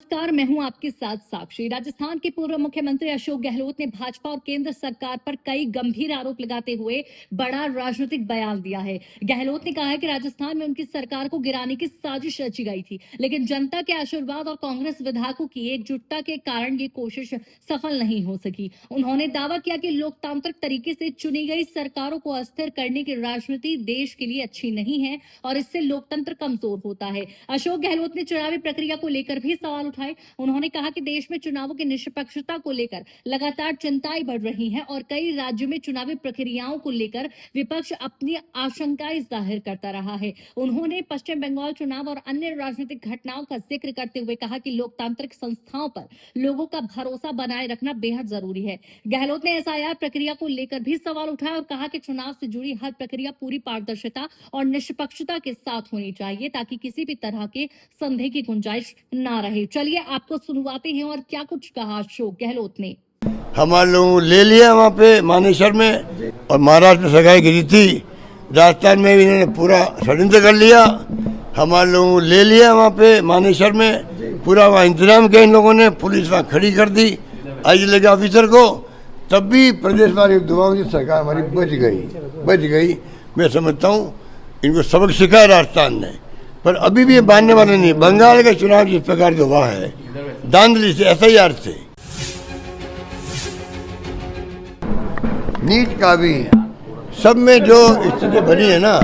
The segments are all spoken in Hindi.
नमस्कार, मैं हूं आपके साथ साक्षी। राजस्थान के पूर्व मुख्यमंत्री अशोक गहलोत ने भाजपा और केंद्र सरकार पर कई गंभीर आरोप लगाते हुए बड़ा राजनीतिक बयान दिया है। गहलोत ने कहा है कि राजस्थान में उनकी सरकार को गिराने की साजिश रची गई थी, लेकिन जनता के आशीर्वाद और कांग्रेस विधायकों की एकजुटता के कारण ये कोशिश सफल नहीं हो सकी। उन्होंने दावा किया कि लोकतांत्रिक तरीके से चुनी गई सरकारों को अस्थिर करने की राजनीति देश के लिए अच्छी नहीं है और इससे लोकतंत्र कमजोर होता है। अशोक गहलोत ने चुनावी प्रक्रिया को लेकर भी सवाल उठाए। उन्होंने कहा कि देश में चुनावों की निष्पक्षता को लेकर लगातार चिंताएं बढ़ रही हैं और कई राज्यों में चुनावी प्रक्रियाओं को लेकर विपक्ष अपनी आशंकाएं जाहिर करता रहा है। उन्होंने पश्चिम बंगाल चुनाव और अन्य राजनीतिक घटनाओं का जिक्र करते हुए कहा कि लोकतांत्रिक संस्थाओं पर लोगों का भरोसा बनाए रखना बेहद जरूरी है। गहलोत ने एसआईआर प्रक्रिया को लेकर भी सवाल उठाया और कहा कि चुनाव से जुड़ी हर प्रक्रिया पूरी पारदर्शिता और निष्पक्षता के साथ होनी चाहिए ताकि किसी भी तरह के संदेह की गुंजाइश ना रहे। चलिए आपको सुनवाते हैं और क्या कुछ कहा अशोक गहलोत ने। हमारे लोगों को ले लिया वहाँ पे मानेसर में, और महाराष्ट्र में सगाई गिरी थी। राजस्थान में भी इन्होंने पूरा षड्यंत्र कर लिया। हमारे लोगों को ले लिया वहाँ पे मानेसर में, पूरा वहाँ इंतजाम किया इन लोगों ने, पुलिस वहाँ खड़ी कर दी आईजी के ऑफिसर को। तब भी प्रदेश वाली दुआओं से सरकार हमारी बच गई। मैं समझता हूँ इनको सबक सिखाया राजस्थान ने, पर अभी भी ये मानने वाले नहीं। बंगाल का चुनाव जिस प्रकार जो हुआ है धांधली से, एसआईआर से, नीट का भी, सब में जो स्थिति बनी है ना,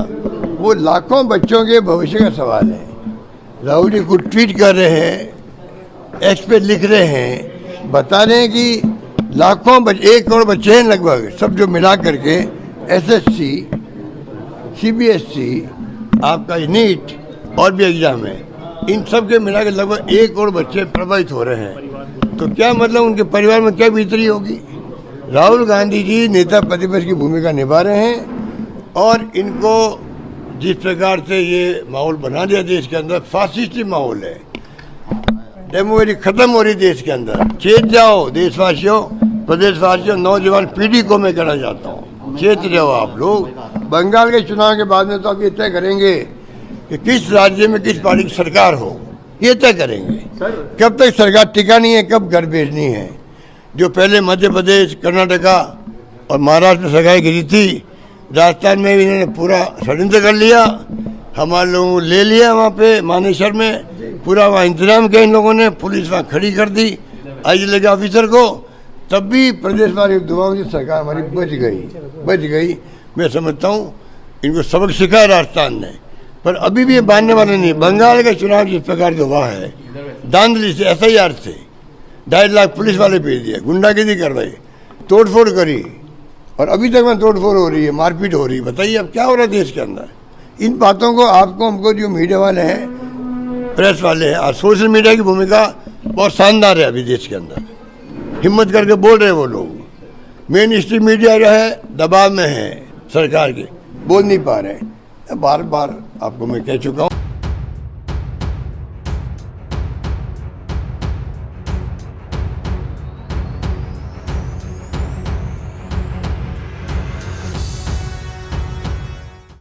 वो लाखों बच्चों के भविष्य का सवाल है। राहुल जी को ट्वीट कर रहे हैं, एक्स पे लिख रहे हैं, बता रहे हैं कि लाखों बच्चे, 1 करोड़ बच्चे हैं लगभग, सब जो मिला करके एसएससी, सीबीएसई, आपका नीट और भी एग्जाम है, इन सब के मिला के लगभग 1 करोड़ बच्चे प्रभावित हो रहे हैं। तो क्या मतलब उनके परिवार में क्या बीतरी होगी। राहुल गांधी जी नेता प्रतिपक्ष की भूमिका निभा रहे हैं और इनको जिस प्रकार से ये माहौल बना दिया देश के अंदर, फासिस्टी माहौल है, डेमोक्रेसी खत्म हो रही देश के अंदर। चेत जाओ देशवासियों, प्रदेशवासियों, नौजवान पीढ़ी को मैं कहना चाहता हूँ, चेत जाओ आप लोग। बंगाल के चुनाव के बाद में तो आप ये तय करेंगे कि किस राज्य में किस पार्टी की सरकार हो, ये तय करेंगे। कब तक सरकार टिकानी है, कब घर भेजनी है। जो पहले मध्य प्रदेश, कर्नाटका और महाराष्ट्र में सगाई गिरी थी, राजस्थान में भी इन्होंने पूरा षड्यंत्र कर लिया। हमारे लोगों को ले लिया वहाँ पे मानेसर में, पूरा वहाँ इंतजाम किया इन लोगों ने, पुलिस वहाँ खड़ी कर दी आईजी के ऑफिसर को। तब भी प्रदेश वाली दुआओं से सरकार हमारी बच गई। मैं समझता हूँ इनको सबक सिखाया राजस्थान ने, पर अभी भी ये मानने वाले नहीं। बंगाल का चुनाव जिस प्रकार जो हुआ है धांधली से, एसआईआर से, 2.5 लाख पुलिस वाले भेज दिए, गुंडागिरी करवाई, तोड़फोड़ करी, और अभी तक में तोड़फोड़ हो रही है, मारपीट हो रही है। बताइए अब क्या हो रहा है देश के अंदर। इन बातों को आपको, हमको, जो मीडिया वाले हैं, प्रेस वाले हैं और सोशल मीडिया की भूमिका बहुत शानदार है अभी देश के अंदर। हिम्मत करके बोल रहे हैं वो लोग। मेन स्ट्रीम मीडिया जो है दबाव में है सरकार के, बोल नहीं पा रहे हैं। बार बार आपको मैं कह चुका हूँ।